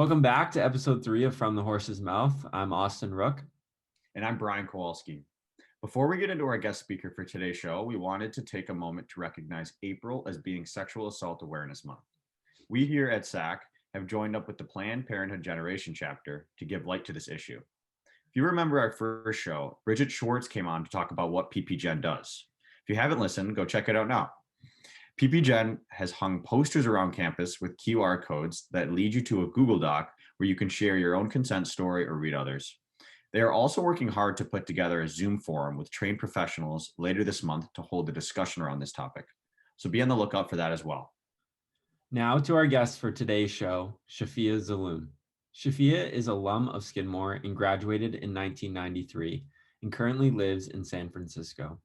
Welcome back to episode 3 of From the Horse's Mouth. I'm Austin Rook. And I'm Brian Kowalski. Before we get into our guest speaker for today's show, we wanted to take a moment to recognize April as being Sexual Assault Awareness Month. We here at SAC have joined up with the Planned Parenthood Generation chapter to give light to this issue. If you remember our first show, Bridget Schwartz came on to talk about what PPGen does. If you haven't listened, go check it out now. PPGen has hung posters around campus with QR codes that lead you to a Google Doc where you can share your own consent story or read others. They are also working hard to put together a Zoom forum with trained professionals later this month to hold a discussion around this topic. So be on the lookout for that as well. Now to our guest for today's show, Shafia Zaloom. Shafia is alum of Skidmore and graduated in 1993 and currently lives in San Francisco.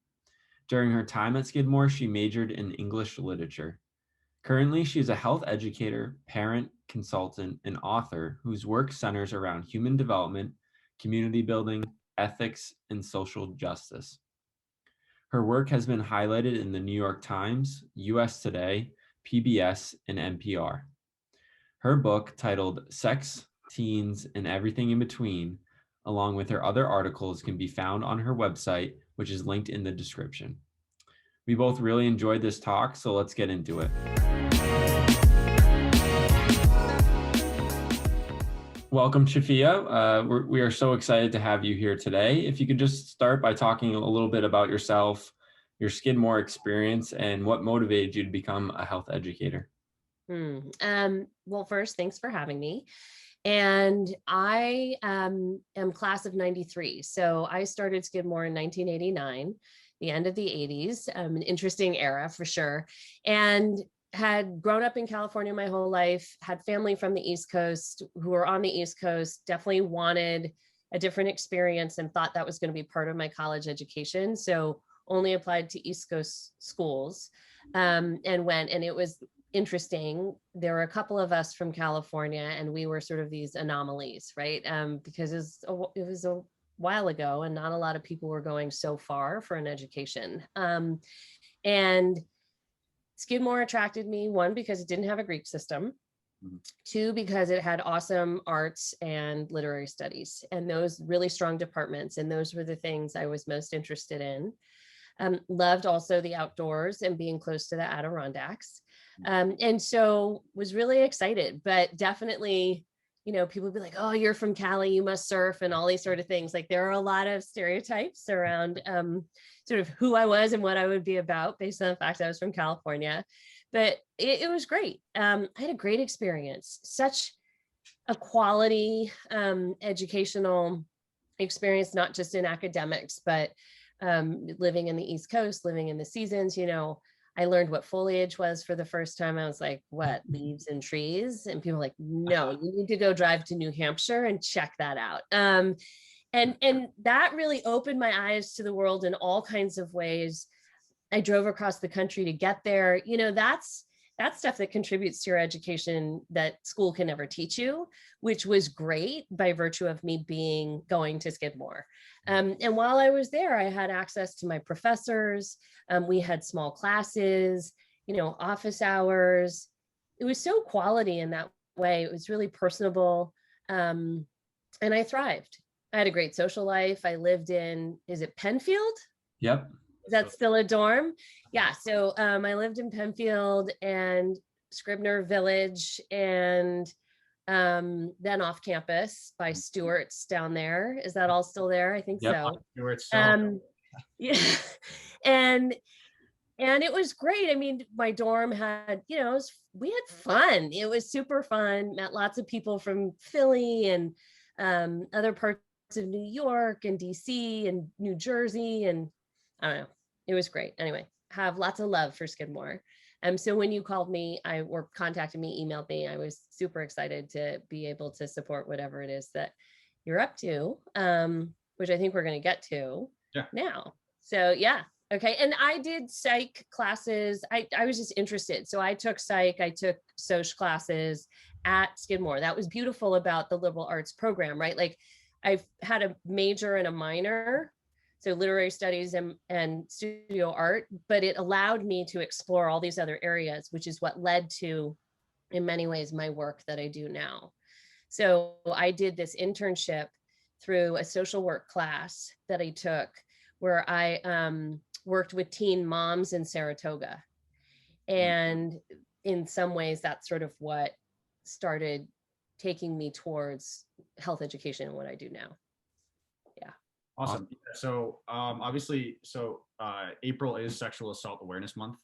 During her time at Skidmore, she majored in English literature. Currently, she is a health educator, parent, consultant, and author whose work centers around human development, community building, ethics, and social justice. Her work has been highlighted in the New York Times, US Today, PBS, and NPR. Her book, titled Sex, Teens, and Everything in Between, along with her other articles, can be found on her website, which is linked in the description. We both really enjoyed this talk, so let's get into it. Welcome, Shafia. We are so excited to have you here today. If you could just start by talking a little bit about yourself, your Skidmore experience, and what motivated you to become a health educator. Well, first, thanks for having me. And I am class of 93. So I started Skidmore in 1989, the end of the 80s, an interesting era for sure. And had grown up in California my whole life, had family from the East Coast who were on the East Coast, definitely wanted a different experience and thought that was going to be part of my college education. So only applied to East Coast schools and went, and it was interesting. There were a couple of us from California and we were sort of these anomalies, right? Because it was a while ago and not a lot of people were going so far for an education. And Skidmore attracted me, one, because it didn't have a Greek system, two, because it had awesome arts and literary studies and those really strong departments. And those were the things I was most interested in. Loved also the outdoors and being close to the Adirondacks. And so was really excited, but definitely, you know, people would be like, oh, you're from Cali, you must surf and all these sort of things. Like there are a lot of stereotypes around sort of who I was and what I would be about based on the fact that I was from California. But it was great. I had a great experience, such a quality educational experience, not just in academics, but living in the East Coast, living in the seasons. You know, I learned what foliage was for the first time. I was like, what, leaves and trees? And people were like, no, you need to go drive to New Hampshire and check that out. And that really opened my eyes to the world in all kinds of ways. I drove across the country to get there. You know, that's stuff that contributes to your education that school can never teach you, which was great by virtue of me going to Skidmore. And while I was there, I had access to my professors. We had small classes, you know, office hours. It was so quality in that way. It was really personable. And I thrived. I had a great social life. I lived in, is it Penfield? Yep. Is that still a dorm? Yeah. So I lived in Penfield and Scribner Village and then off campus by Stewart's down there. Is that all still there? I think so. Stewart's yeah. And it was great. I mean, my dorm had, you know, we had fun. It was super fun. Met lots of people from Philly and other parts of New York and DC and New Jersey. And I don't know, it was great. Anyway, have lots of love for Skidmore. So when you called me, or contacted me, emailed me, I was super excited to be able to support whatever it is that you're up to, which I think we're going to get to now. So yeah. Okay. And I did psych classes. I was just interested. So I took psych, I took social classes at Skidmore. That was beautiful about the liberal arts program, right? Like I've had a major and a minor, so literary studies and studio art, but it allowed me to explore all these other areas, which is what led to, in many ways, my work that I do now. So I did this internship through a social work class that I took where I worked with teen moms in Saratoga. And in some ways, that's sort of what started taking me towards health education and what I do now. Yeah. Awesome. So obviously, April is Sexual Assault Awareness Month.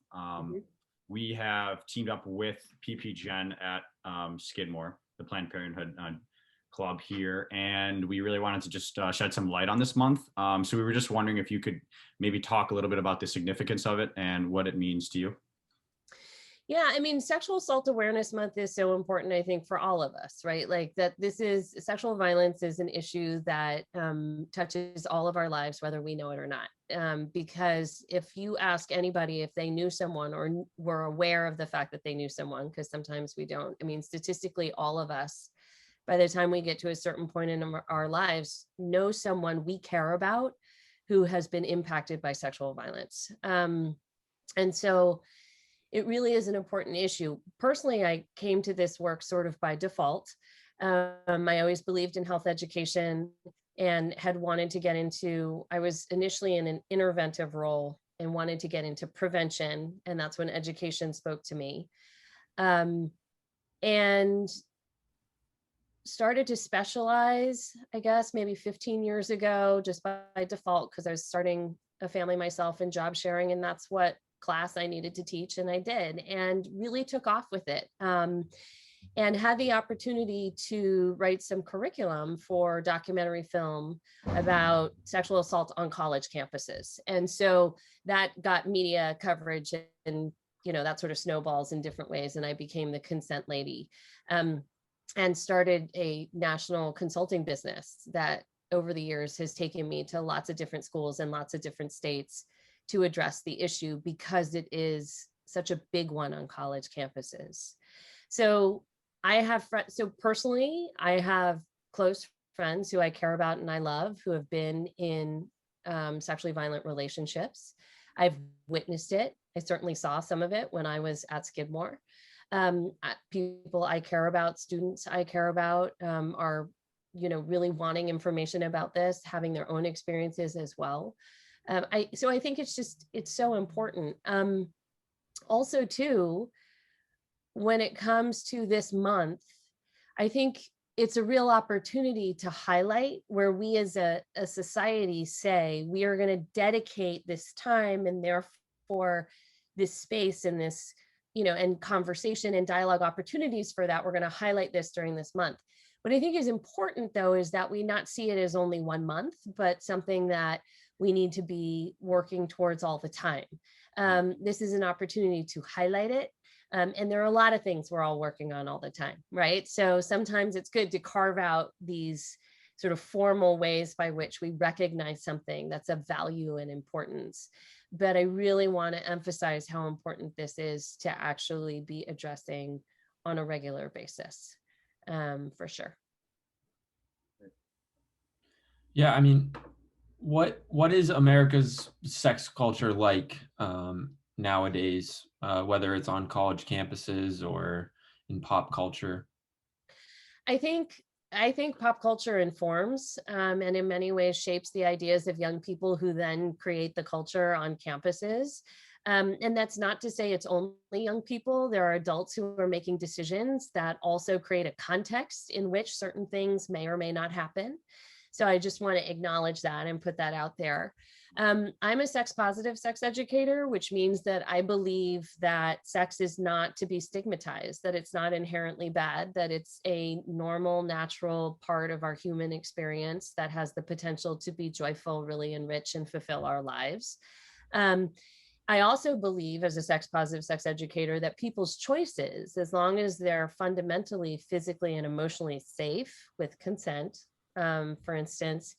We have teamed up with PPGen at Skidmore, the Planned Parenthood club here, and we really wanted to just shed some light on this month. So we were just wondering if you could maybe talk a little bit about the significance of it and what it means to you. Yeah, I mean, Sexual Assault Awareness Month is so important, I think, for all of us, right? Like that this is sexual violence is an issue that touches all of our lives, whether we know it or not. Because if you ask anybody if they knew someone or were aware of the fact that they knew someone, because sometimes we don't, I mean, statistically, all of us, by the time we get to a certain point in our lives, know someone we care about who has been impacted by sexual violence. And so it really is an important issue. Personally, I came to this work sort of by default. I always believed in health education and had wanted to get into, I was initially in an interventive role and wanted to get into prevention. And that's when education spoke to me. And started to specialize, I guess, maybe 15 years ago, just by default, because I was starting a family myself and job sharing. And that's what class I needed to teach, and I did, and really took off with it. And had the opportunity to write some curriculum for documentary film about sexual assault on college campuses. And so that got media coverage, and that sort of snowballs in different ways. And I became the consent lady, and started a national consulting business that over the years has taken me to lots of different schools and lots of different states to address the issue, because it is such a big one on college campuses. So personally, I have close friends who I care about and I love, who have been in sexually violent relationships. I've witnessed it. I certainly saw some of it when I was at Skidmore. People I care about, students I care about, are, really wanting information about this, having their own experiences as well. So I think it's so important. Also too, when it comes to this month, I think it's a real opportunity to highlight where we as a society say we are going to dedicate this time, and therefore this space and this, and conversation and dialogue opportunities for that. We're going to highlight this during this month. What I think is important, though, is that we not see it as only 1 month, but something that we need to be working towards all the time. This is an opportunity to highlight it. And there are a lot of things we're all working on all the time, right? So sometimes it's good to carve out these sort of formal ways by which we recognize something that's of value and importance. But I really want to emphasize how important this is to actually be addressing on a regular basis, for sure. Yeah, I mean, what is America's sex culture like nowadays, whether it's on college campuses or in pop culture? I think pop culture informs and in many ways shapes the ideas of young people who then create the culture on campuses. And that's not to say it's only young people. There are adults who are making decisions that also create a context in which certain things may or may not happen. So I just want to acknowledge that and put that out there. I'm a sex positive sex educator, which means that I believe that sex is not to be stigmatized, that it's not inherently bad, that it's a normal, natural part of our human experience that has the potential to be joyful, really enrich and fulfill our lives. I also believe, as a sex positive sex educator, that people's choices, as long as they're fundamentally physically and emotionally safe with consent, for instance,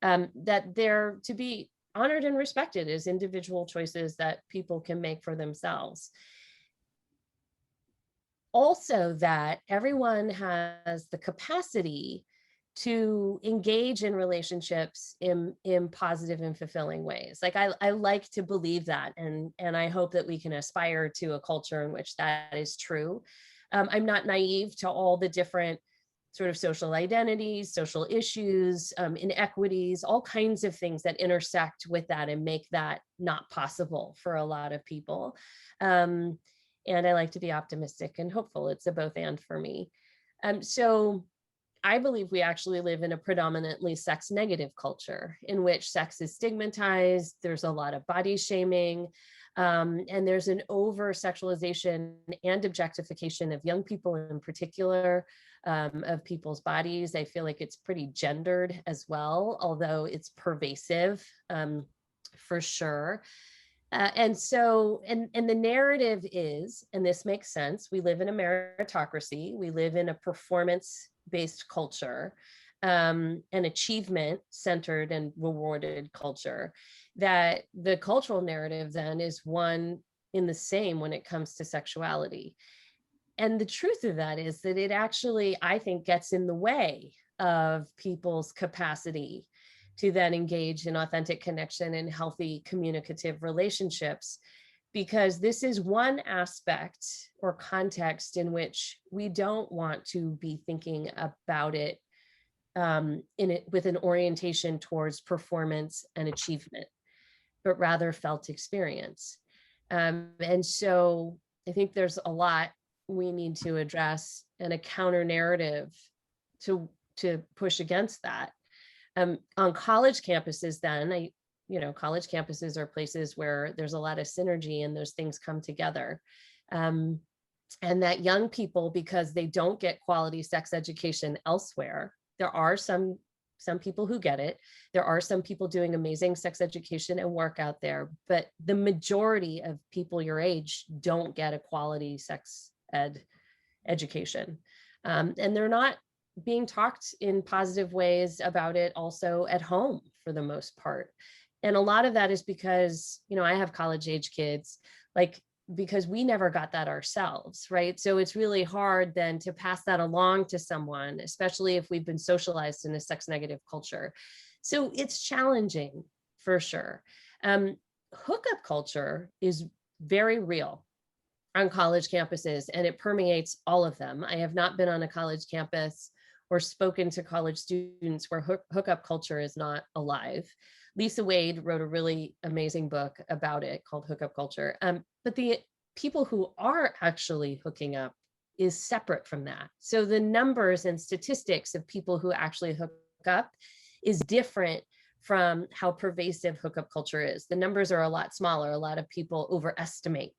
that they're to be honored and respected as individual choices that people can make for themselves. Also, that everyone has the capacity to engage in relationships in positive and fulfilling ways. Like I like to believe that, and I hope that we can aspire to a culture in which that is true. I'm not naive to all the different sort of social identities, social issues, inequities, all kinds of things that intersect with that and make that not possible for a lot of people. And I like to be optimistic and hopeful. It's a both and for me. So I believe we actually live in a predominantly sex negative culture in which sex is stigmatized. There's a lot of body shaming. And there's an over sexualization and objectification of young people in particular, of people's bodies. I feel like it's pretty gendered as well, although it's pervasive, for sure. And the narrative is, and this makes sense, we live in a meritocracy, we live in a performance-based culture, an achievement-centered and rewarded culture, that the cultural narrative then is one in the same when it comes to sexuality. And the truth of that is that it actually, I think, gets in the way of people's capacity to then engage in authentic connection and healthy communicative relationships, because this is one aspect or context in which we don't want to be thinking about it with an orientation towards performance and achievement, but rather felt experience. And so I think there's a lot we need to address and a counter narrative to push against that. On college campuses, then, college campuses are places where there's a lot of synergy and those things come together. And that young people, because they don't get quality sex education elsewhere, there are some people who get it. There are some people doing amazing sex education and work out there, but the majority of people your age don't get a quality sex ed education. And they're not being talked in positive ways about it also at home for the most part. And a lot of that is because, I have college age kids, because we never got that ourselves, right? So it's really hard then to pass that along to someone, especially if we've been socialized in a sex negative culture. So it's challenging for sure. Hookup culture is very real on college campuses, and it permeates all of them. I have not been on a college campus or spoken to college students where hookup culture is not alive. Lisa Wade wrote a really amazing book about it called Hookup Culture. But the people who are actually hooking up is separate from that. So the numbers and statistics of people who actually hook up is different from how pervasive hookup culture is. The numbers are a lot smaller. A lot of people overestimate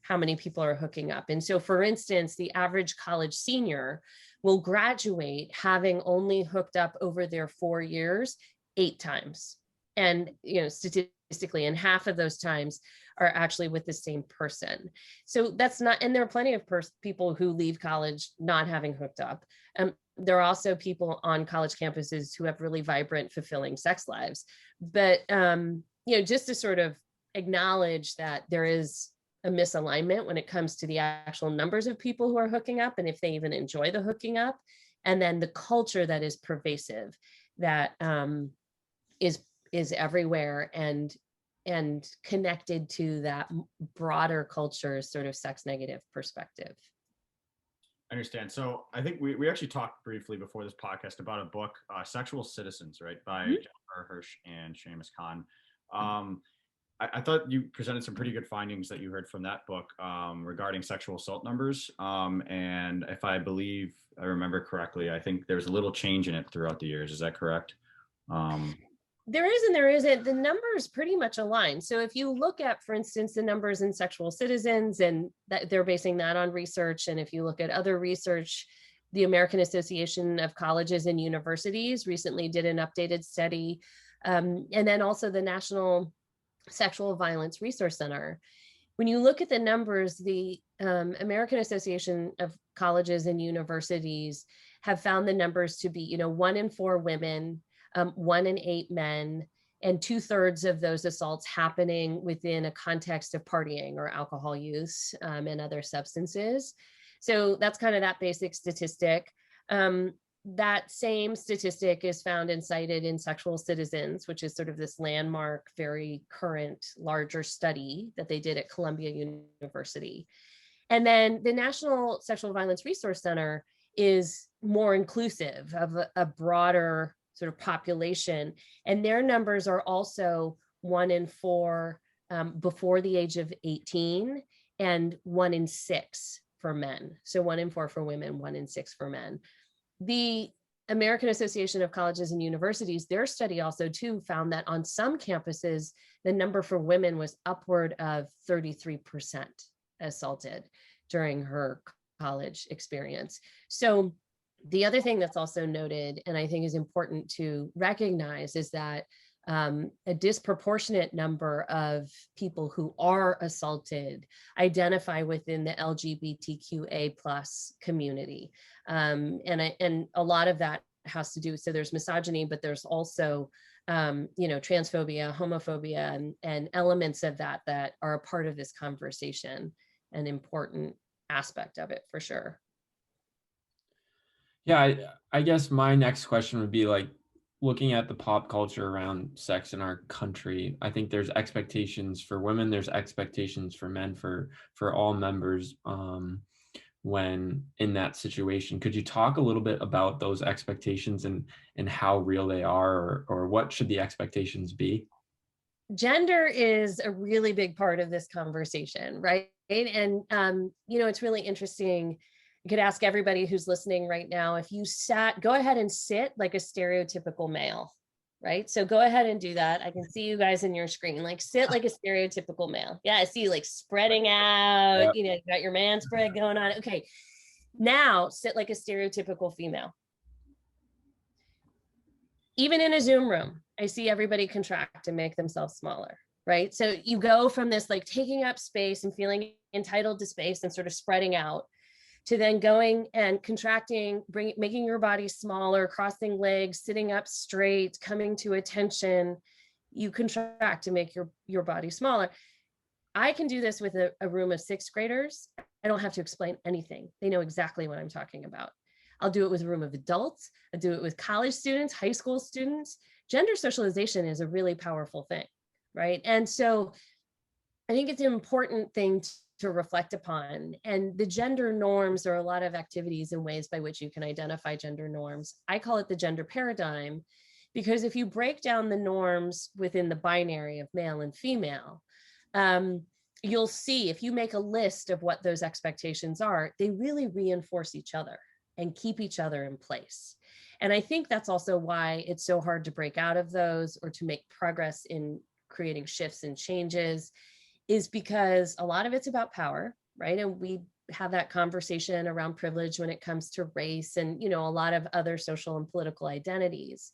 how many people are hooking up. And so, for instance, the average college senior will graduate having only hooked up over their 4 years 8 times. And, statistically, and half of those times are actually with the same person. So that's not, and there are plenty of people who leave college not having hooked up. There are also people on college campuses who have really vibrant, fulfilling sex lives. But, just to sort of acknowledge that there is a misalignment when it comes to the actual numbers of people who are hooking up and if they even enjoy the hooking up, and then the culture that is pervasive, that is everywhere and connected to that broader culture sort of sex negative perspective. I understand. So I think we actually talked briefly before this podcast about a book, Sexual Citizens, right, by Jennifer Hirsch and Seamus Khan. I thought you presented some pretty good findings that you heard from that book regarding sexual assault numbers. And if I remember correctly, I think there's a little change in it throughout the years. Is that correct? There is and there isn't. The numbers pretty much align. So if you look at, for instance, the numbers in Sexual Citizens, and that they're basing that on research. And if you look at other research, the American Association of Colleges and Universities recently did an updated study. And then also the National Sexual Violence Resource Center. When you look at the numbers, the American Association of Colleges and Universities have found the numbers to be, 1 in 4 women, 1 in 8 men, and 2/3 of those assaults happening within a context of partying or alcohol use and other substances. So that's kind of that basic statistic. That same statistic is found and cited in Sexual Citizens, which is sort of this landmark, very current, larger study that they did at Columbia University. And then the National Sexual Violence Resource Center is more inclusive of a broader sort of population. And their numbers are also 1 in 4 before the age of 18, and 1 in 6 for men. So 1 in 4 for women, 1 in 6 for men. The American Association of Colleges and Universities, their study also too found that on some campuses, the number for women was upward of 33% assaulted during her college experience. So the other thing that's also noted, and I think is important to recognize, is that a disproportionate number of people who are assaulted identify within the LGBTQA plus community. And a lot of that has to do, so there's misogyny, but there's also, transphobia, homophobia, and elements of that that are a part of this conversation, an important aspect of it for sure. Yeah, I guess my next question would be like, looking at the pop culture around sex in our country, I think there's expectations for women, there's expectations for men, for all members when in that situation. Could you talk a little bit about those expectations and how real they are, or what should the expectations be? Gender is a really big part of this conversation, right? And it's really interesting. You could ask everybody who's listening right now, if you go ahead and sit like a stereotypical male, right? So go ahead and do that. I can see you guys in your screen, like sit like a stereotypical male. Yeah, I see you like spreading out, you got your man spread going on. Okay, now sit like a stereotypical female. Even in a Zoom room, I see everybody contract and make themselves smaller, right? So you go from this like taking up space and feeling entitled to space and sort of spreading out, to then going and contracting, making your body smaller, crossing legs, sitting up straight, coming to attention. You contract to make your body smaller. I can do this with a room of 6th graders. I don't have to explain anything. They know exactly what I'm talking about. I'll do it with a room of adults. I do it with college students, high school students. Gender socialization is a really powerful thing, right? And so I think it's an important thing to reflect upon. And the gender norms are a lot of activities and ways by which you can identify gender norms. I call it the gender paradigm, because if you break down the norms within the binary of male and female, you'll see, if you make a list of what those expectations are, they really reinforce each other and keep each other in place. And I think that's also why it's so hard to break out of those or to make progress in creating shifts and changes, is because a lot of it's about power, right? And we have that conversation around privilege when it comes to race and, a lot of other social and political identities.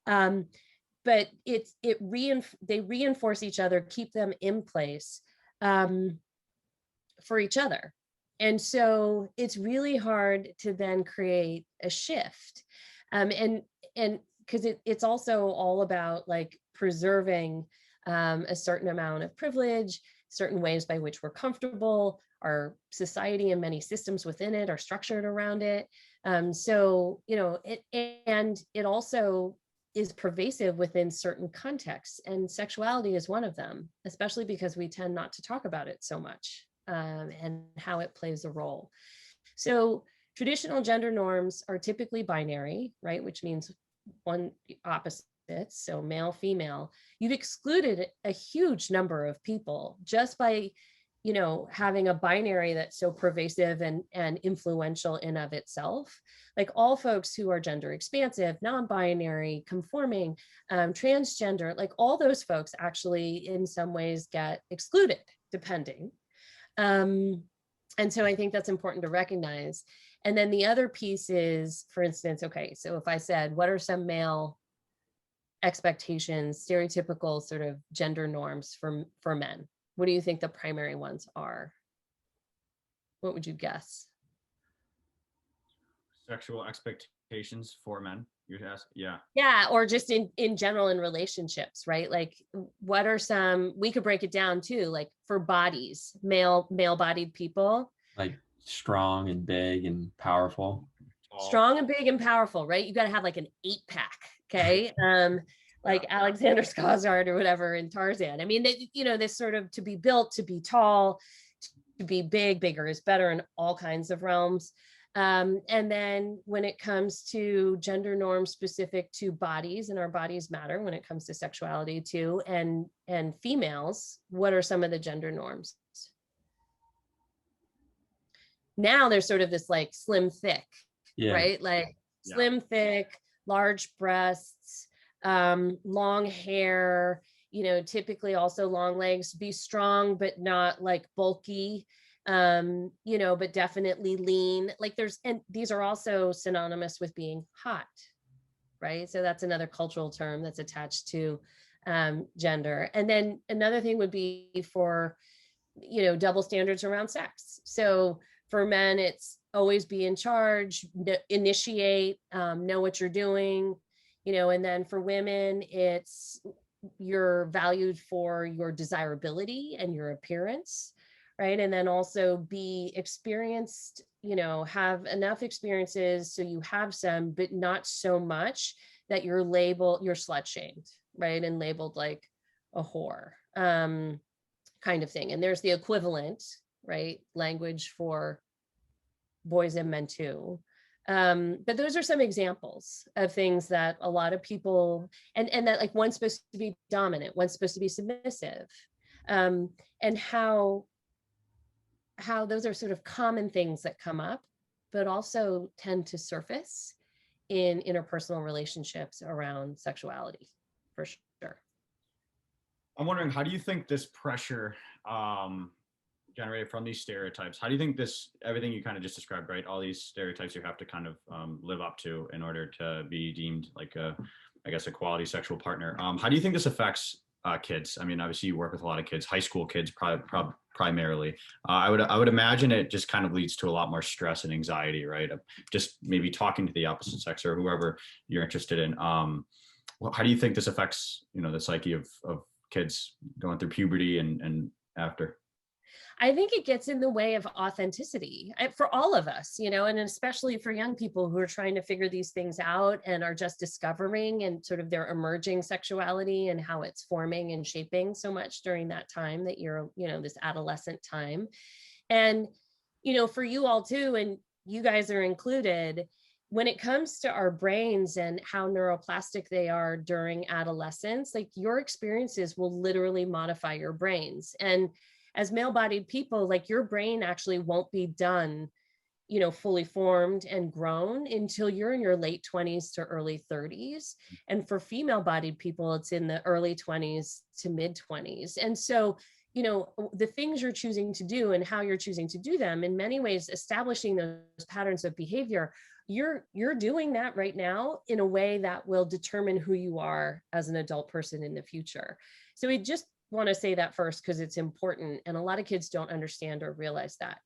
But they reinforce each other, keep them in place for each other. And so it's really hard to then create a shift. And because it's also all about like preserving a certain amount of privilege, certain ways by which we're comfortable, our society and many systems within it are structured around it. It also is pervasive within certain contexts, and sexuality is one of them, especially because we tend not to talk about it so much and how it plays a role. So traditional gender norms are typically binary, right? Which means one opposite. So male, female. You've excluded a huge number of people just by, having a binary that's so pervasive and influential in of itself. Like all folks who are gender expansive, non-binary, conforming, transgender, like all those folks actually in some ways get excluded, depending. And so I think that's important to recognize. And then the other piece is, for instance, okay, so if I said, what are some male expectations, stereotypical sort of gender norms for men? What do you think the primary ones are? What would you guess? Sexual expectations for men, you'd ask? Yeah, or just in general in relationships, right? Like what are some, we could break it down too, like for bodies, male bodied people. Like strong and big and powerful. Strong and big and powerful, right? You got to have like an 8-pack, okay? Like Alexander Skarsgård or whatever in Tarzan. I mean, this sort of to be built, to be tall, to be big, bigger is better in all kinds of realms. And then when it comes to gender norms specific to bodies, and our bodies matter when it comes to sexuality too, and females, what are some of the gender norms? Now there's sort of this like slim thick, right? Like slim thick, large breasts, long hair, typically also long legs, be strong, but not like bulky, but definitely lean. Like and these are also synonymous with being hot, right? So that's another cultural term that's attached to gender. And then another thing would be for, double standards around sex. So for men, it's always be in charge, initiate, know what you're doing, and then for women, it's you're valued for your desirability and your appearance, right? And then also be experienced, have enough experiences so you have some, but not so much that you're slut shamed, right? And labeled like a whore, kind of thing. And there's the equivalent, right, language for boys and men too. But those are some examples of things that a lot of people, and that like one's supposed to be dominant, one's supposed to be submissive, and how those are sort of common things that come up, but also tend to surface in interpersonal relationships around sexuality, for sure. I'm wondering, how do you think this pressure generated from these stereotypes, how do you think everything you kind of just described, right? All these stereotypes you have to kind of live up to in order to be deemed like a quality sexual partner. How do you think this affects kids? I mean, obviously you work with a lot of kids, high school kids primarily. I would imagine it just kind of leads to a lot more stress and anxiety, right? Of just maybe talking to the opposite sex or whoever you're interested in. How do you think this affects, the psyche of kids going through puberty and after? I think it gets in the way of authenticity for all of us, and especially for young people who are trying to figure these things out and are just discovering and sort of their emerging sexuality and how it's forming and shaping so much during that time that you're, this adolescent time. And, for you all too, and you guys are included, when it comes to our brains and how neuroplastic they are during adolescence, like your experiences will literally modify your brains. And as male-bodied people, like your brain actually won't be done, fully formed and grown until you're in your late 20s to early 30s. And for female-bodied people, it's in the early 20s to mid 20s. And so, the things you're choosing to do and how you're choosing to do them, in many ways, establishing those patterns of behavior, you're doing that right now in a way that will determine who you are as an adult person in the future. So we just want to say that first because it's important, and a lot of kids don't understand or realize that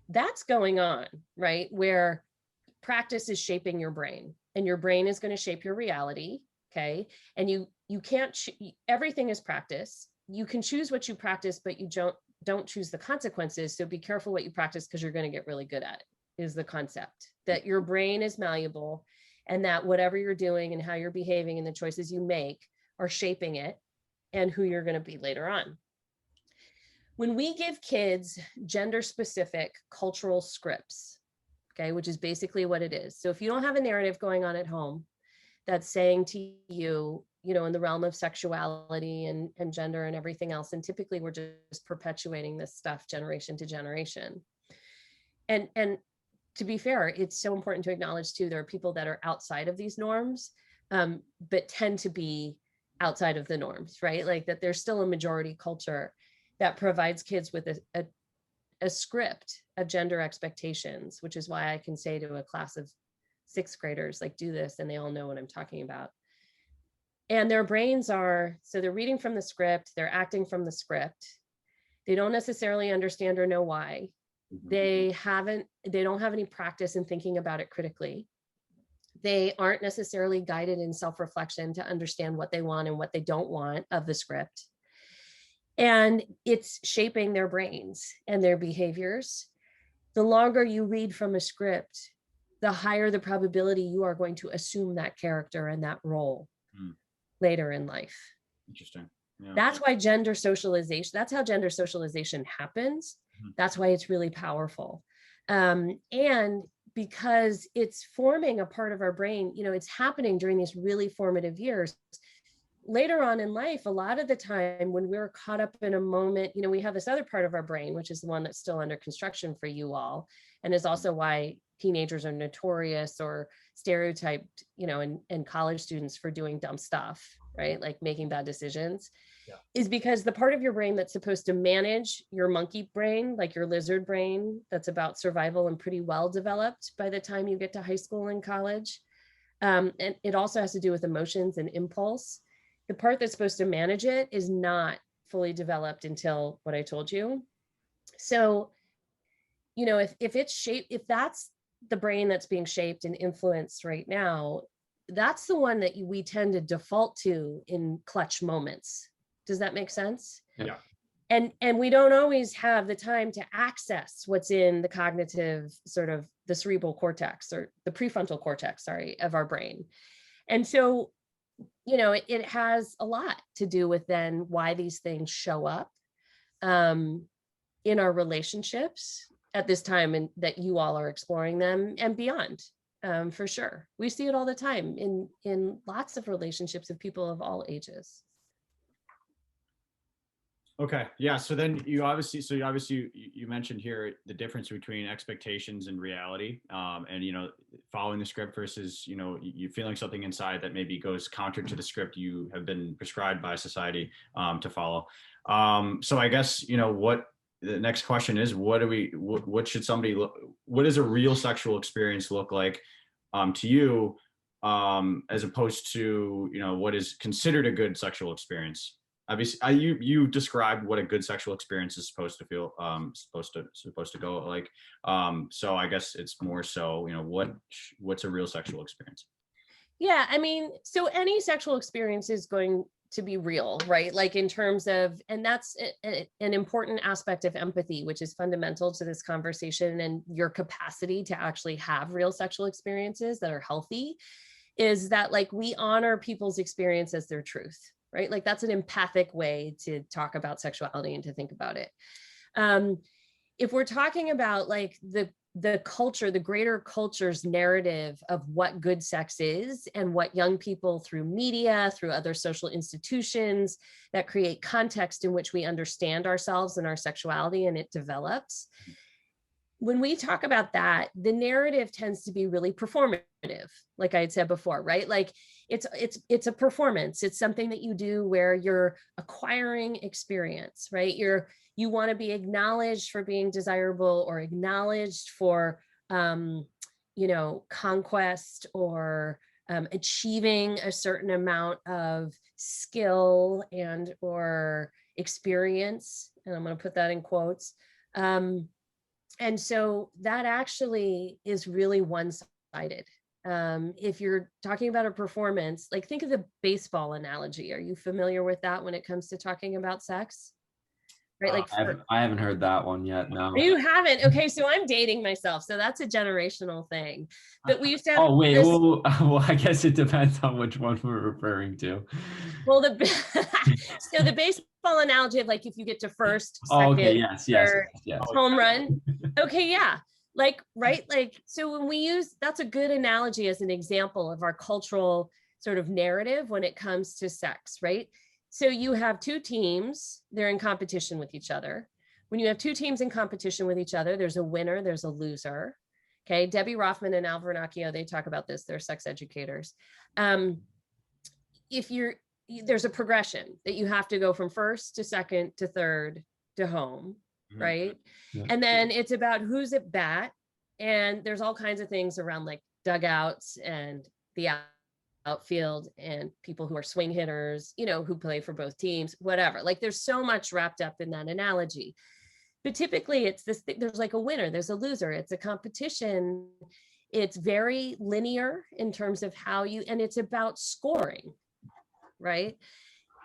that's going on, right? Where practice is shaping your brain, and your brain is going to shape your reality. Okay. And you can't, everything is practice. You can choose what you practice, but you don't choose the consequences. So be careful what you practice, because you're going to get really good at it, is the concept that your brain is malleable, and that whatever you're doing and how you're behaving and the choices you make are shaping it and who you're going to be later on. When we give kids gender specific cultural scripts, okay, which is basically what it is. So if you don't have a narrative going on at home that's saying to you, in the realm of sexuality and gender and everything else, and typically we're just perpetuating this stuff generation to generation. And to be fair, it's so important to acknowledge too, there are people that are outside of these norms, but tend to be outside of the norms, right? Like that there's still a majority culture that provides kids with a script of gender expectations, which is why I can say to a class of 6th graders, like, do this, and they all know what I'm talking about. And their brains so they're reading from the script, they're acting from the script. They don't necessarily understand or know why. They don't have any practice in thinking about it critically. They aren't necessarily guided in self-reflection to understand what they want and what they don't want of the script. And it's shaping their brains and their behaviors. The longer you read from a script, the higher the probability you are going to assume that character and that role later in life. Interesting. Yeah. That's why that's how gender socialization happens. That's why it's really powerful. And because it's forming a part of our brain, it's happening during these really formative years. Later on in life, a lot of the time when we're caught up in a moment, we have this other part of our brain, which is the one that's still under construction for you all, and is also why teenagers are notorious or stereotyped, and college students for doing dumb stuff, right? Like making bad decisions, is because the part of your brain that's supposed to manage your monkey brain, like your lizard brain, that's about survival and pretty well developed by the time you get to high school and college. And it also has to do with emotions and impulse. The part that's supposed to manage it is not fully developed until what I told you. So, if it's shaped, if that's the brain that's being shaped and influenced right now, that's the one that we tend to default to in clutch moments. Does that make sense? Yeah. And we don't always have the time to access what's in the cognitive, sort of the cerebral cortex, or the prefrontal cortex, of our brain. And so, it has a lot to do with then why these things show up in our relationships at this time, and that you all are exploring them and beyond. For sure. We see it all the time in lots of relationships of people of all ages. Okay. Yeah. So then you mentioned here the difference between expectations and reality, and, following the script versus, you feeling something inside that maybe goes counter to the script you have been prescribed by society to follow. So I guess, what the next question is, what should somebody what does a real sexual experience look like to you, as opposed to, what is considered a good sexual experience? Obviously, you described what a good sexual experience is supposed to feel, supposed to go like. So I guess it's more so, what's a real sexual experience? Yeah, so any sexual experience is going to be real, right? Like in terms of, and that's an important aspect of empathy, which is fundamental to this conversation, and your capacity to actually have real sexual experiences that are healthy, is that like we honor people's experience as their truth, right? Like that's an empathic way to talk about sexuality and to think about it. If we're talking about like the culture, the greater culture's narrative of what good sex is, and what young people through media, through other social institutions that create context in which we understand ourselves and our sexuality and it develops. When we talk about that, the narrative tends to be really performative, like I had said before, right? Like it's a performance. It's something that you do where you're acquiring experience, right? You want to be acknowledged for being desirable, or acknowledged for, conquest, or achieving a certain amount of skill and or experience. And I'm going to put that in quotes. And so that actually is really one-sided. If you're talking about a performance, like think of the baseball analogy. Are you familiar with that when it comes to talking about sex? Right? Like I haven't heard that one yet. No. You haven't? Okay, so I'm dating myself, so that's a generational thing. But we used to have Oh wait, well, I guess it depends on which one we're referring to. Well, so the baseball analogy of like if you get to first, Oh, second, okay, yes. home run. Okay, yeah. Like, right? Like, so when we use, that's a good analogy as an example of our cultural sort of narrative when it comes to sex, right? So you have two teams, they're in competition with each other. When you have two teams in competition with each other, there's a winner, there's a loser. Okay, Debbie Rothman and Al Vernacchio, they talk about this, they're sex educators. There's a progression that you have to go from first to second to third to home, right? Yeah. And then it's about who's at bat, and there's all kinds of things around like dugouts and the outfield and people who are swing hitters, who play for both teams, whatever. Like there's so much wrapped up in that analogy. But typically it's this, there's like a winner, there's a loser, it's a competition. It's very linear in terms of and it's about scoring, right?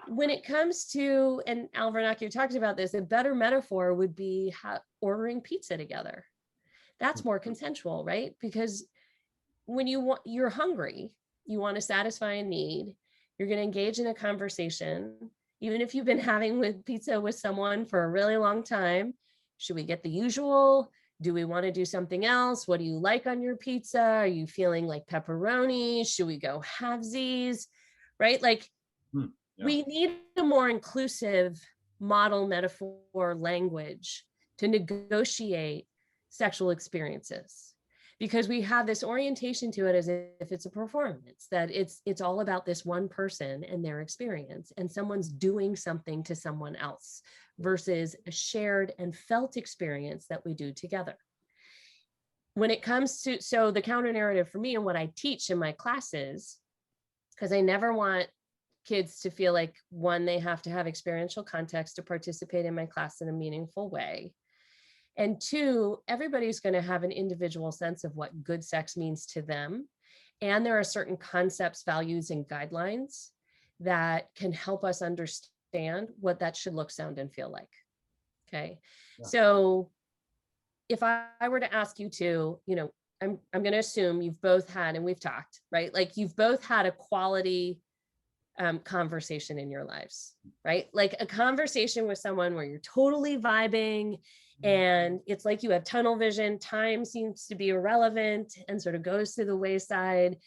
When it comes to, and Al Vernacchio talks about this, a better metaphor would be ordering pizza together. That's more consensual, right? Because when you're hungry, you want to satisfy a need, you're going to engage in a conversation, even if you've been having pizza with someone for a really long time. Should we get the usual? Do we want to do something else? What do you like on your pizza? Are you feeling like pepperoni? Should we go halvesies? Right? Like we need a more inclusive model, metaphor, language to negotiate sexual experiences, because we have this orientation to it as if it's a performance, that it's all about this one person and their experience, and someone's doing something to someone else versus a shared and felt experience that we do together. When it comes to, so the counter narrative for me and what I teach in my classes, because I never want kids to feel like, one, they have to have experiential context to participate in my class in a meaningful way. And two, everybody's going to have an individual sense of what good sex means to them. And there are certain concepts, values, and guidelines that can help us understand what that should look, sound, and feel like. Okay. Yeah. So if I were to ask you to, you know, I'm going to assume you've both had, and we've talked, right? Like you've both had a quality conversation in your lives, right? Like a conversation with someone where you're totally vibing and it's like you have tunnel vision, time seems to be irrelevant and sort of goes to the wayside,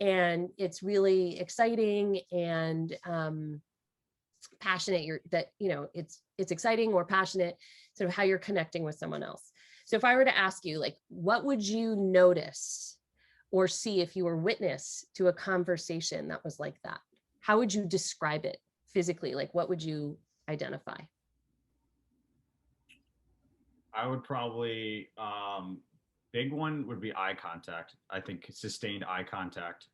and it's really exciting and passionate. It's exciting or passionate, sort of how you're connecting with someone else. So if I were to ask you, like, what would you notice or see if you were witness to a conversation that was like that? How would you describe it physically? Like, what would you identify? I would probably, big one would be eye contact. I think sustained eye contact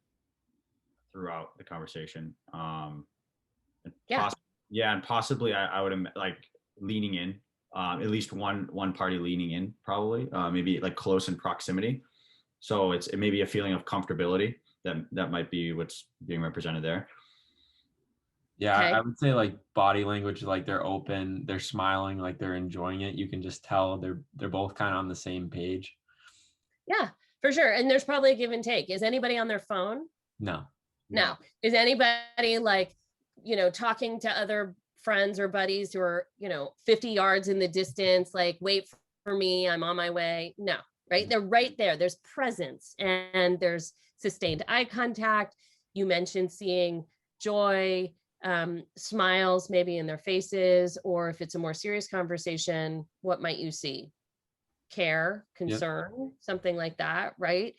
throughout the conversation. And possibly I would like leaning in, at least one party leaning in, probably, maybe like close in proximity. So it may be a feeling of comfortability that might be what's being represented there. Yeah, okay. I would say like body language, like they're open, they're smiling, like they're enjoying it. You can just tell they're both kind of on the same page. Yeah, for sure. And there's probably a give and take. Is anybody on their phone? No. Is anybody like, talking to other friends or buddies who are, 50 yards in the distance, like, wait for me, I'm on my way? No, right? They're right there. There's presence and there's sustained eye contact. You mentioned seeing joy, smiles maybe in their faces, or if it's a more serious conversation, what might you see? Care, concern, something like that, right?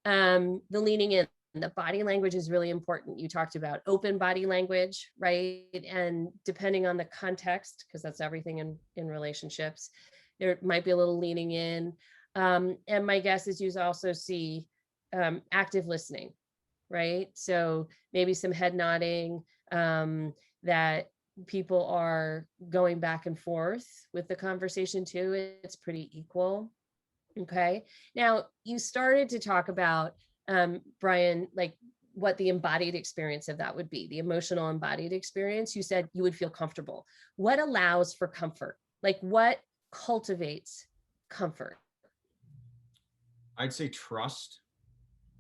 The leaning in, the body language is really important. You talked about open body language, right? And depending on the context, because that's everything in relationships, there might be a little leaning in. And my guess is you also see active listening, right? So maybe some head nodding, that people are going back and forth with the conversation too. It's pretty equal. Okay. Now you started to talk about, Brian, like what the embodied experience of that would be, the emotional embodied experience. You said you would feel comfortable. What allows for comfort? Like what cultivates comfort? I'd say trust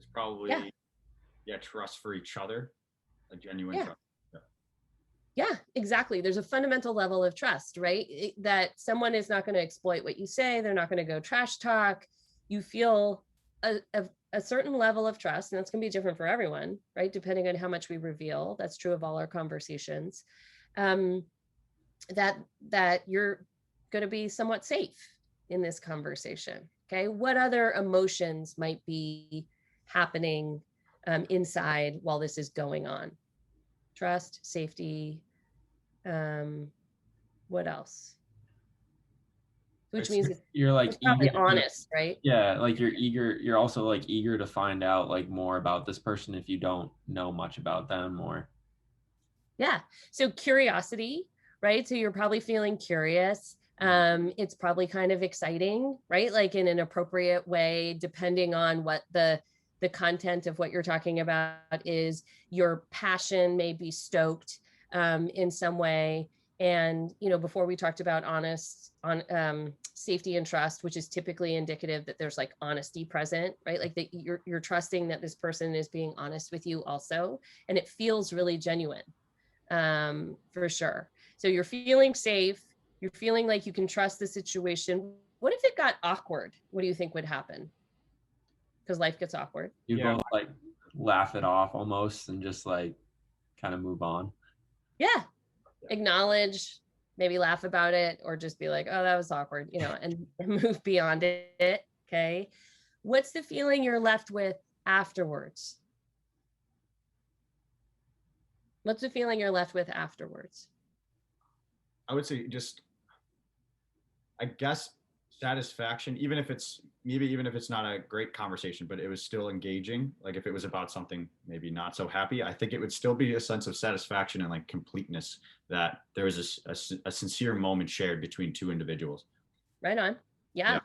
is probably, trust for each other, a genuine trust. Yeah, exactly. There's a fundamental level of trust, right? That someone is not going to exploit what you say. They're not going to go trash talk. You feel a certain level of trust, and that's going to be different for everyone, right? Depending on how much we reveal. That's true of all our conversations. That you're going to be somewhat safe in this conversation. Okay. What other emotions might be happening inside while this is going on? Trust, safety. What else? Which means you're like it's probably honest, right? Yeah, like you're also like eager to find out like more about this person if you don't know much about them, or so curiosity, right? So you're probably feeling curious. It's probably kind of exciting, right? Like in an appropriate way, depending on what the content of what you're talking about is. Your passion may be stoked in some way. And, before we talked about safety and trust, which is typically indicative that there's like honesty present, right? Like that you're trusting that this person is being honest with you also, and it feels really genuine, for sure. So you're feeling safe, you're feeling like you can trust the situation. What if it got awkward? What do you think would happen? Because life gets awkward. You Yeah. both like laugh it off almost and just like kind of move on. Yeah. Acknowledge, maybe laugh about it, or just be like, oh, that was awkward, and move beyond it. Okay. What's the feeling you're left with afterwards? What's the feeling you're left with afterwards? I would say just, I guess, satisfaction, even if it's not a great conversation, but it was still engaging. Like if it was about something maybe not so happy, I think it would still be a sense of satisfaction and like completeness that there was a sincere moment shared between two individuals. Right on. Yeah.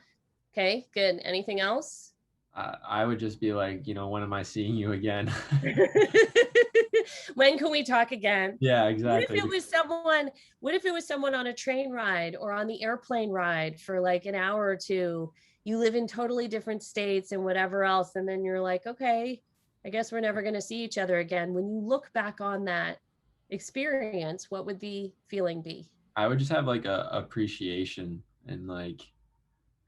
Okay, good. Anything else? I would just be like, when am I seeing you again? When can we talk again? Yeah, What if exactly. it was someone on a train ride or on the airplane ride for like an hour or two? You live in totally different states and whatever else. And then you're like, okay, I guess we're never going to see each other again. When you look back on that experience, what would the feeling be? I would just have like a appreciation and like,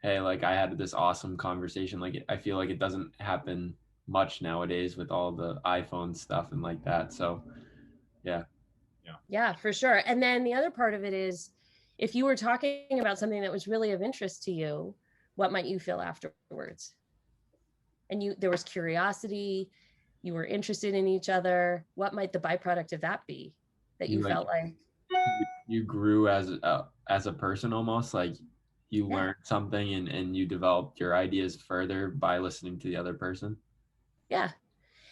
hey, like I had this awesome conversation. Like I feel like it doesn't happen much nowadays with all the iPhone stuff and like that. So yeah. Yeah, for sure. And then the other part of it is, if you were talking about something that was really of interest to you, what might you feel afterwards? And there was curiosity, you were interested in each other. What might the byproduct of that be that you like felt like? you grew as a person almost, like you Yeah. learned something and you developed your ideas further by listening to the other person. Yeah.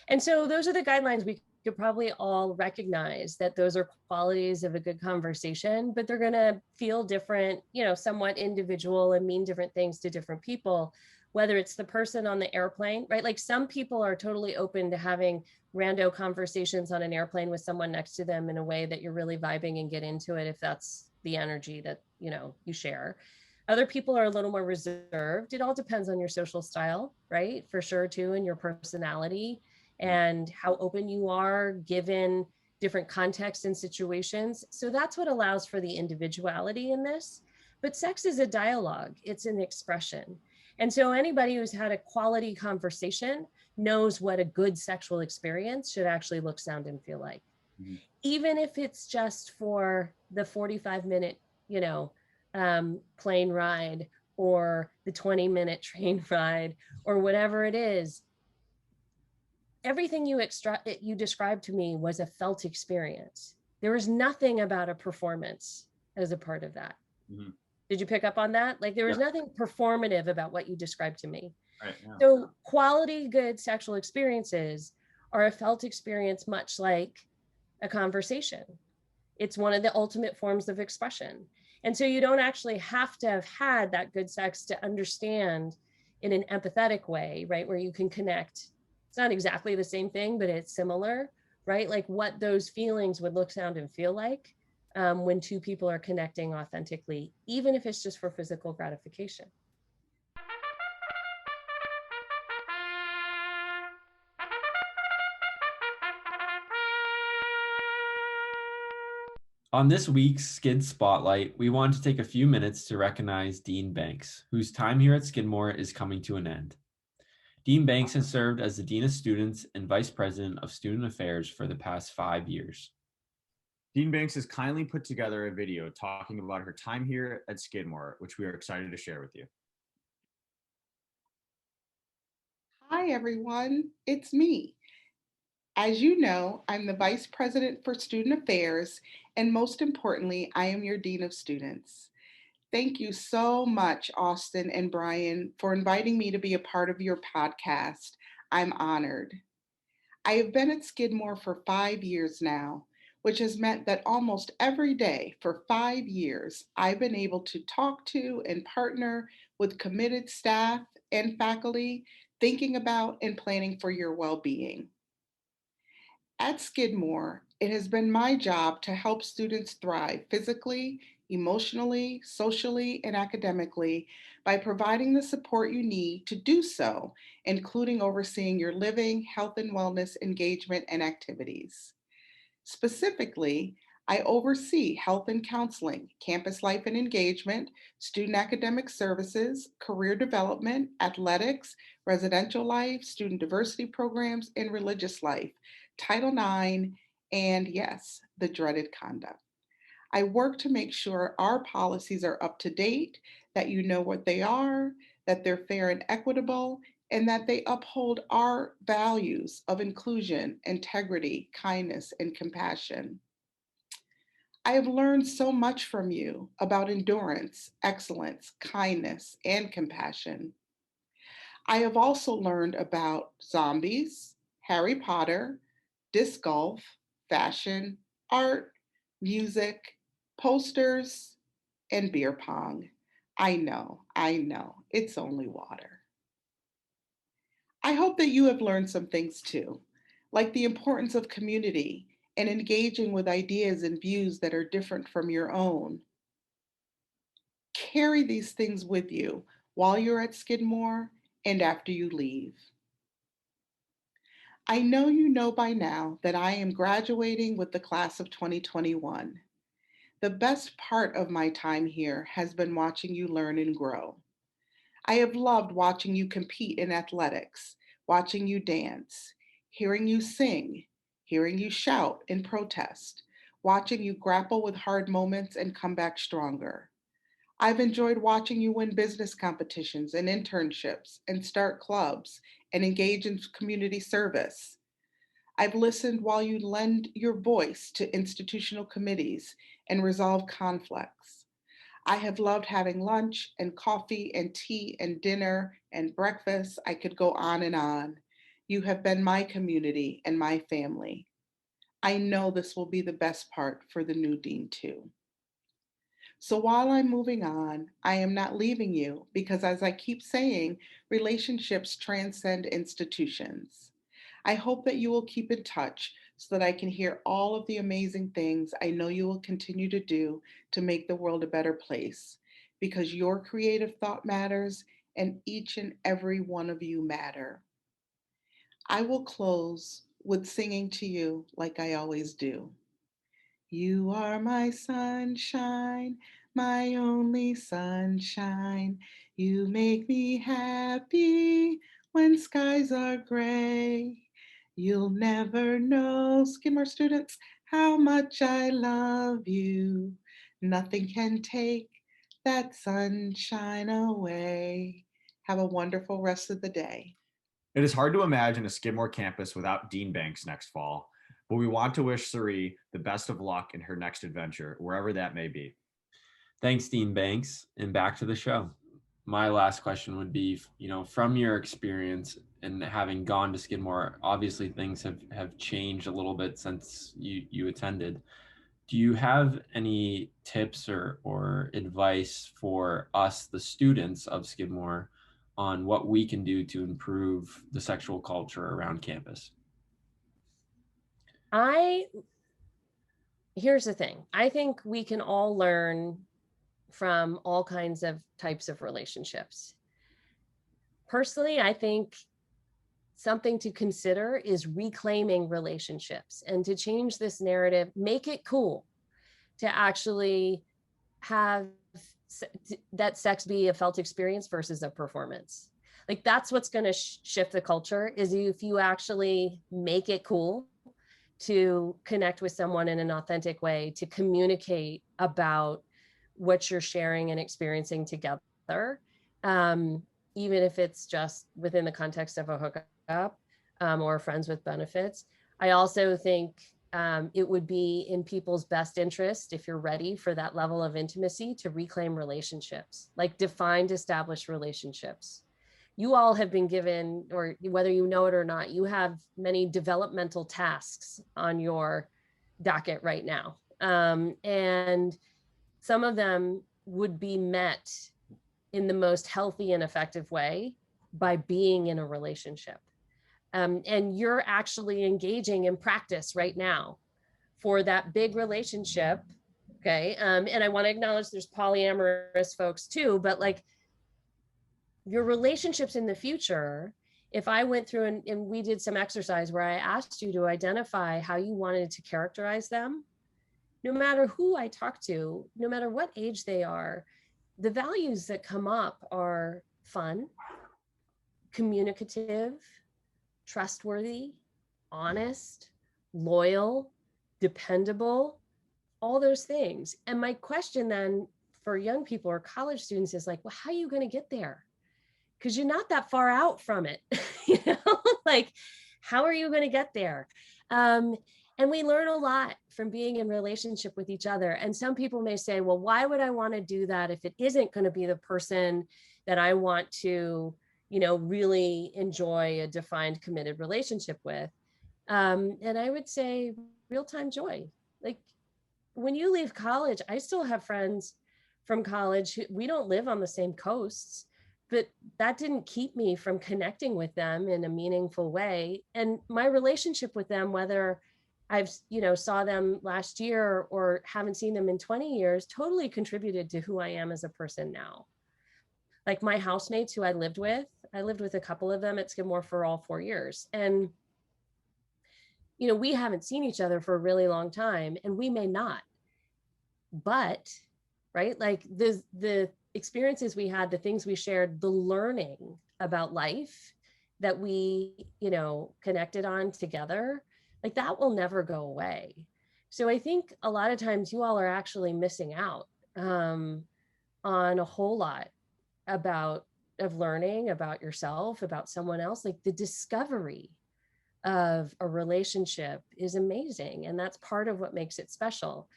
And so those are the guidelines we could probably all recognize, that those are qualities of a good conversation, but they're going to feel different, somewhat individual, and mean different things to different people, whether it's the person on the airplane, right? Like some people are totally open to having rando conversations on an airplane with someone next to them in a way that you're really vibing and get into it, if that's the energy that, you share. Other people are a little more reserved. It all depends on your social style, right? For sure, too, and your personality and how open you are given different contexts and situations. So that's what allows for the individuality in this. But sex is a dialogue, it's an expression. And so anybody who's had a quality conversation knows what a good sexual experience should actually look, sound, and feel like. Mm-hmm. Even if it's just for the 45-minute, plane ride, or the 20-minute train ride, or whatever it is. Everything you described to me was a felt experience. There was nothing about a performance as a part of that. Mm-hmm. Did you pick up on that? Like there was nothing performative about what you described to me. Right, yeah. So quality, good sexual experiences are a felt experience, much like a conversation. It's one of the ultimate forms of expression. And so you don't actually have to have had that good sex to understand in an empathetic way, right? Where you can connect. It's not exactly the same thing, but it's similar, right? Like what those feelings would look, sound, and feel like when two people are connecting authentically, even if it's just for physical gratification. On this week's Skid Spotlight, we want to take a few minutes to recognize Dean Banks, whose time here at Skidmore is coming to an end. Dean Banks has served as the Dean of Students and Vice President of Student Affairs for the past 5 years. Dean Banks has kindly put together a video talking about her time here at Skidmore, which we are excited to share with you. Hi, everyone. It's me. As you know, I'm the Vice President for Student Affairs, and most importantly, I am your Dean of Students. Thank you so much, Austin and Brian, for inviting me to be a part of your podcast. I'm honored. I have been at Skidmore for 5 years now, which has meant that almost every day for 5 years, I've been able to talk to and partner with committed staff and faculty, thinking about and planning for your well-being. At Skidmore, it has been my job to help students thrive physically, emotionally, socially, and academically by providing the support you need to do so, including overseeing your living, health and wellness, engagement, and activities. Specifically, I oversee health and counseling, campus life and engagement, student academic services, career development, athletics, residential life, student diversity programs, and religious life, Title IX, and yes, the dreaded conduct. I work to make sure our policies are up to date, that you know what they are, that they're fair and equitable, and that they uphold our values of inclusion, integrity, kindness, and compassion. I have learned so much from you about endurance, excellence, kindness, and compassion. I have also learned about zombies, Harry Potter, disc golf, fashion, art, music, posters, and beer pong. I know, it's only water. I hope that you have learned some things too, like the importance of community and engaging with ideas and views that are different from your own. Carry these things with you while you're at Skidmore and after you leave. I know you know by now that I am graduating with the class of 2021. The best part of my time here has been watching you learn and grow. I have loved watching you compete in athletics, watching you dance, hearing you sing, hearing you shout and protest, watching you grapple with hard moments and come back stronger. I've enjoyed watching you win business competitions and internships and start clubs and engage in community service. I've listened while you lend your voice to institutional committees and resolve conflicts. I have loved having lunch and coffee and tea and dinner and breakfast. I could go on and on. You have been my community and my family. I know this will be the best part for the new dean, too. So while I'm moving on, I am not leaving you because, as I keep saying, relationships transcend institutions. I hope that you will keep in touch so that I can hear all of the amazing things I know you will continue to do to make the world a better place, because your creative thought matters and each and every one of you matter. I will close with singing to you like I always do. You are my sunshine, my only sunshine. You make me happy when skies are gray. You'll never know, Skidmore students, how much I love you. Nothing can take that sunshine away. Have a wonderful rest of the day. It is hard to imagine a Skidmore campus without Dean Banks next fall, but we want to wish Sari the best of luck in her next adventure, wherever that may be. Thanks, Dean Banks. And back to the show. My last question would be, from your experience and having gone to Skidmore, obviously things have changed a little bit since you attended. Do you have any tips or advice for us, the students of Skidmore, on what we can do to improve the sexual culture around campus? Here's the thing. I think we can all learn from all kinds of types of relationships. Personally, I think something to consider is reclaiming relationships and to change this narrative, make it cool to actually have that sex be a felt experience versus a performance. Like that's what's going to shift the culture, is if you actually make it cool to connect with someone in an authentic way, to communicate about what you're sharing and experiencing together, even if it's just within the context of a hookup or friends with benefits. I also think it would be in people's best interest, if you're ready for that level of intimacy, to reclaim relationships, like defined, established relationships. You all have been given, or whether you know it or not, you have many developmental tasks on your docket right now. And some of them would be met in the most healthy and effective way by being in a relationship. And you're actually engaging in practice right now for that big relationship. Okay. And I want to acknowledge there's polyamorous folks too, but like your relationships in the future, if I went through and we did some exercise where I asked you to identify how you wanted to characterize them, no matter who I talk to, no matter what age they are, the values that come up are fun, communicative, trustworthy, honest, loyal, dependable, all those things. And my question then for young people or college students is like, well, how are you going to get there? Because you're not that far out from it. You know, like, how are you going to get there? And we learn a lot from being in relationship with each other. And some people may say, well, why would I want to do that if it isn't going to be the person that I want to, you know, really enjoy a defined, committed relationship with? And I would say real-time joy. Like, when you leave college, I still have friends from college who, we don't live on the same coasts, but that didn't keep me from connecting with them in a meaningful way. And my relationship with them, whether I've, you know, saw them last year or haven't seen them in 20 years, totally contributed to who I am as a person now. Like my housemates who I lived with a couple of them at Skidmore for all 4 years. And, you know, we haven't seen each other for a really long time, and we may not, but right, like the experiences we had, the things we shared, the learning about life that we, you know, connected on together, like that will never go away. So I think a lot of times you all are actually missing out on a whole lot of learning about yourself, about someone else. Like the discovery of a relationship is amazing, and that's part of what makes it special.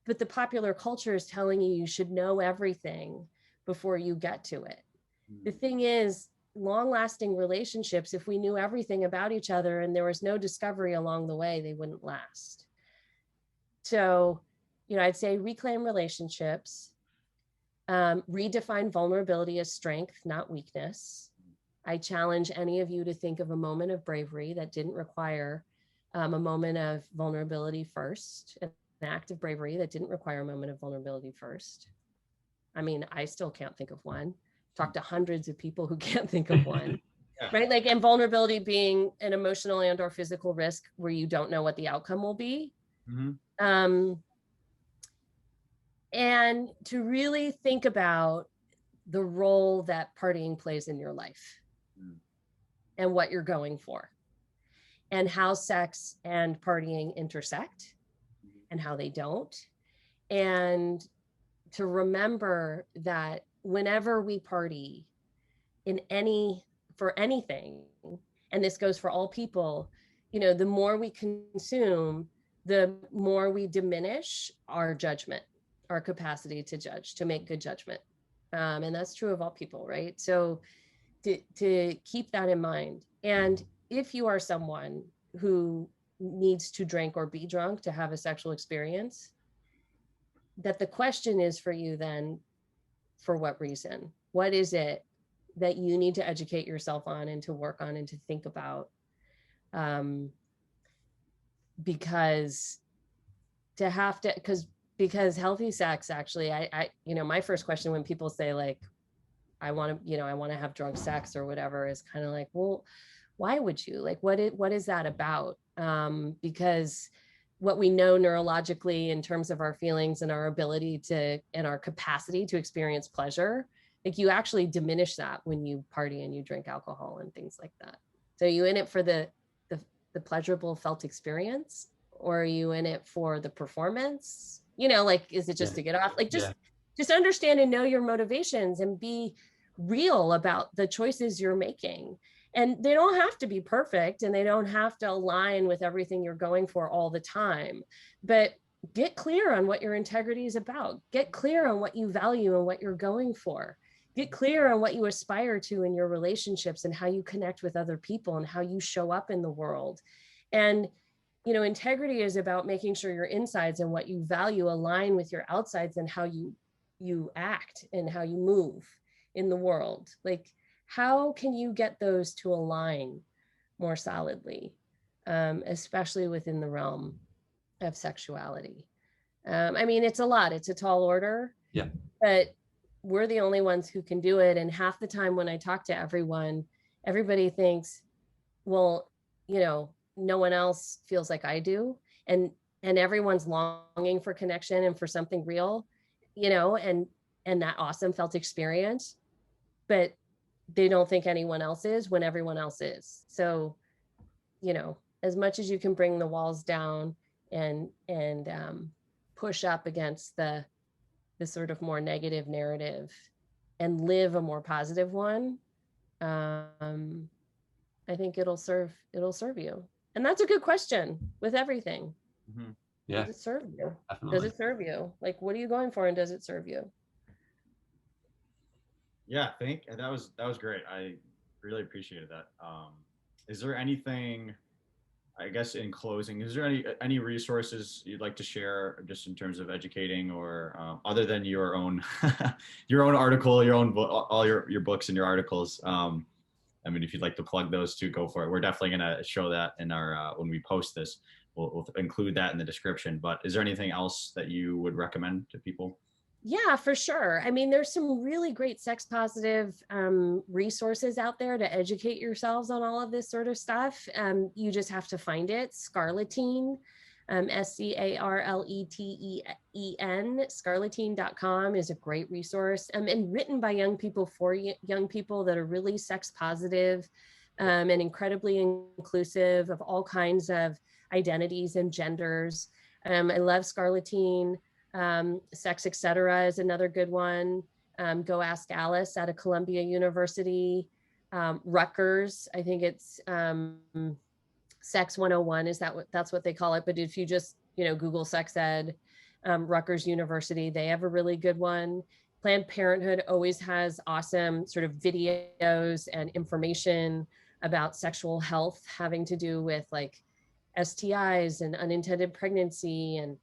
But the popular culture is telling you should know everything before you get to it. The thing is, long-lasting relationships, if we knew everything about each other and there was no discovery along the way, they wouldn't last. So, you know, I'd say reclaim relationships, redefine vulnerability as strength, not weakness. I challenge any of you to think of a moment of bravery that didn't require a moment of vulnerability first, an act of bravery that didn't require a moment of vulnerability first. I mean, I still can't think of one. Talk to hundreds of people who can't think of one. Yeah. Right? Like, and vulnerability being an emotional and or physical risk where you don't know what the outcome will be. Mm-hmm. And to really think about the role that partying plays in your life and what you're going for, and how sex and partying intersect and how they don't. And to remember that whenever we party for anything, and this goes for all people, you know, the more we consume, the more we diminish our judgment, our capacity to judge, to make good judgment. And that's true of all people, right? So to keep that in mind. And if you are someone who needs to drink or be drunk to have a sexual experience, that the question is for you then, for what reason? What is it that you need to educate yourself on and to work on and to think about? Because healthy sex, actually, I you know, my first question when people say like, I want to have drunk sex or whatever, is kind of like, well, why would you? Like, what is that about? Because what we know neurologically in terms of our feelings and our ability to, and our capacity to experience pleasure, like you actually diminish that when you party and you drink alcohol and things like that. So are you in it for the pleasurable felt experience, or are you in it for the performance? You know, like, is it just to get off? Like, just understand and know your motivations and be real about the choices you're making. And they don't have to be perfect, and they don't have to align with everything you're going for all the time, but get clear on what your integrity is about. Get clear on what you value and what you're going for. Get clear on what you aspire to in your relationships and how you connect with other people and how you show up in the world. And, you know, integrity is about making sure your insides and what you value align with your outsides and how you act and how you move in the world. Like, how can you get those to align more solidly, especially within the realm of sexuality? I mean, it's a lot, it's a tall order, but we're the only ones who can do it. And half the time when I talk to everyone, everybody thinks, well, you know, no one else feels like I do. And everyone's longing for connection and for something real, and that awesome felt experience, but they don't think anyone else is when everyone else is. So, as much as you can bring the walls down and push up against the sort of more negative narrative and live a more positive one, I think it'll serve you. And that's a good question with everything. Mhm. Yeah, Does it serve you? definitely. Does it serve you? Like, what are you going for, and does it serve you? Yeah, that was great. I really appreciated that. Is there anything, I guess, in closing, is there any resources you'd like to share, just in terms of educating, or other than your own your own article, your own all your books and your articles? I mean, if you'd like to plug those two, go for it. We're definitely going to show that in our when we post this. We'll include that in the description. But is there anything else that you would recommend to people? Yeah, for sure. I mean, there's some really great sex positive resources out there to educate yourselves on all of this sort of stuff. You just have to find it. Scarleteen, SCARLETEEN, scarleteen.com is a great resource, and written by young people for young people that are really sex positive, and incredibly inclusive of all kinds of identities and genders. I love Scarleteen. Sex Etc. is another good one. Go Ask Alice out of Columbia University. Rutgers, I think it's Sex 101, that's what they call it. But if you just Google sex ed, Rutgers University, they have a really good one. Planned Parenthood always has awesome sort of videos and information about sexual health, having to do with like STIs and unintended pregnancy and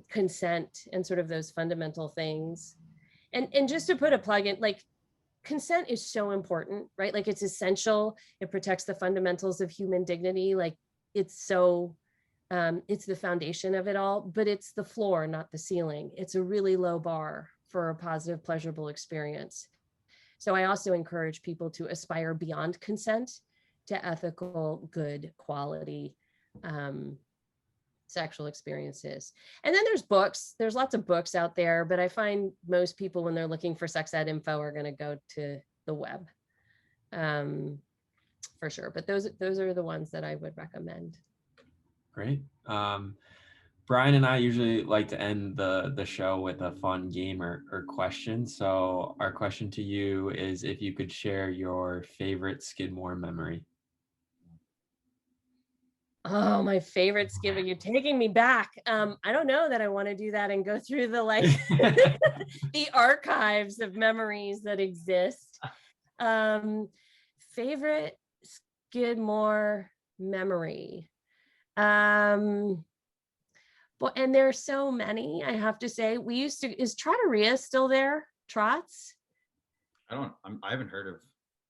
consent and sort of those fundamental things. And just to put a plug in, like, consent is so important, right? Like, it's essential. It protects the fundamentals of human dignity. Like, it's so it's the foundation of it all, but it's the floor, not the ceiling. It's a really low bar for a positive, pleasurable experience. So I also encourage people to aspire beyond consent to ethical, good quality sexual experiences. And then there's books. There's lots of books out there, but I find most people, when they're looking for sex ed info, are going to go to the web, for sure. But those are the ones that I would recommend. Great. Brian and I usually like to end the show with a fun game or question. So our question to you is, if you could share your favorite Skidmore memory. Oh, my favorite Skidmore. You're taking me back. I don't know that I want to do that and go through the the archives of memories that exist. Favorite Skidmore memory. Well, and there's so many, I have to say. We used to, is Trattoria still there? Trots? I haven't heard of.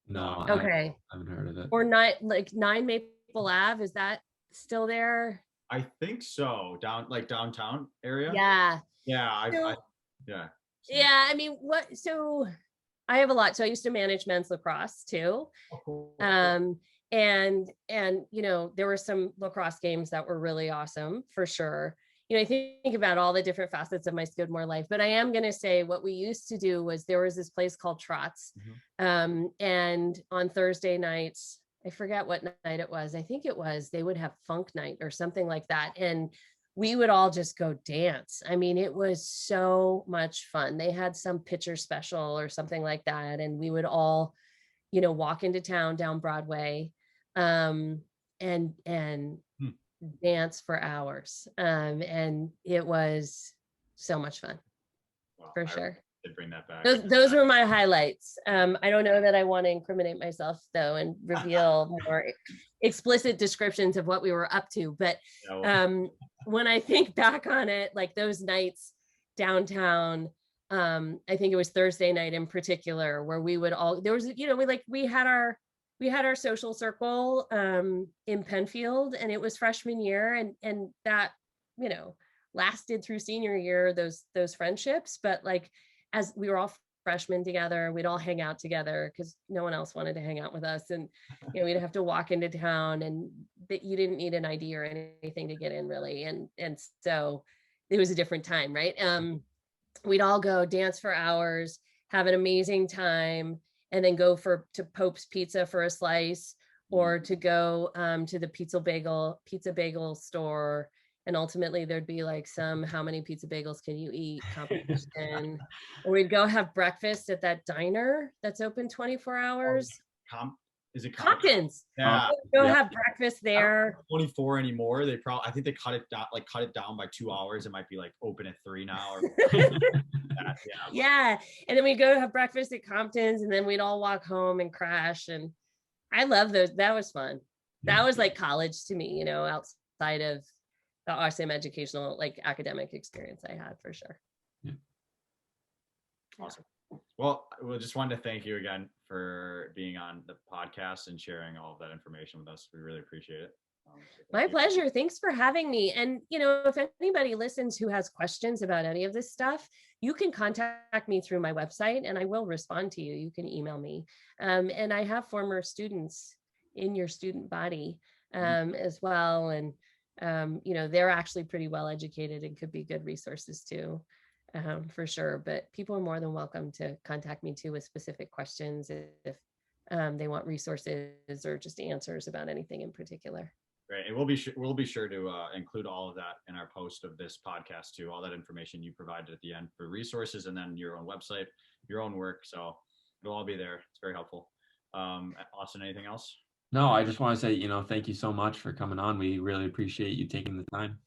No. Okay. I haven't heard of it. Or not, like 9 Maple Ave, is that still there? I think so. Downtown area. Yeah. Yeah. Yeah. Yeah. I mean, so I have a lot. So I used to manage men's lacrosse too. Oh, cool. And there were some lacrosse games that were really awesome, for sure. I think about all the different facets of my Skidmore life, but I am going to say what we used to do was, there was this place called Trots. Mm-hmm. And on Thursday nights, I forget what night it was. I think it was, they would have funk night or something like that. And we would all just go dance. I mean, it was so much fun. They had some pitcher special or something like that. And we would all, walk into town down Broadway, and dance for hours. And it was so much fun. Wow, for sure. They bring that back. Those were my highlights. I don't know that I want to incriminate myself though and reveal more explicit descriptions of what we were up to. But when I think back on it, like those nights downtown, I think it was Thursday night in particular, where we would all, there was, we had our social circle in Penfield, and it was freshman year, and that, lasted through senior year, those friendships. But like, as we were all freshmen together. We'd all hang out together because no one else wanted to hang out with us. And, we'd have to walk into town, and you didn't need an ID or anything to get in, really. And so it was a different time, right? We'd all go dance for hours, have an amazing time, and then go to Pope's Pizza for a slice, or to go to the pizza bagel store. And ultimately there'd be like how many pizza bagels can you eat competition. Or we'd go have breakfast at that diner that's open 24 hours. Is it Compton's? Yeah. Go have breakfast there. 24 anymore. I think they cut it down by 2 hours. It might be like open at 3 now. Yeah. And then we go have breakfast at Compton's, and then we'd all walk home and crash. And I love those. That was fun. That was like college to me, outside of the awesome educational, like academic experience I had, for sure. Yeah. Awesome. Well, we just wanted to thank you again for being on the podcast and sharing all of that information with us. We really appreciate it. My pleasure. Thanks for having me. And, if anybody listens who has questions about any of this stuff, you can contact me through my website and I will respond to you. You can email me. And I have former students in your student body as well. And, they're actually pretty well educated and could be good resources too, for sure. But people are more than welcome to contact me too with specific questions if they want resources or just answers about anything in particular. Great. And we'll be sure to include all of that in our post of this podcast too, all that information you provided at the end for resources, and then your own website, your own work. So it'll all be there. It's very helpful. Austin, anything else? No, I just want to say, thank you so much for coming on. We really appreciate you taking the time.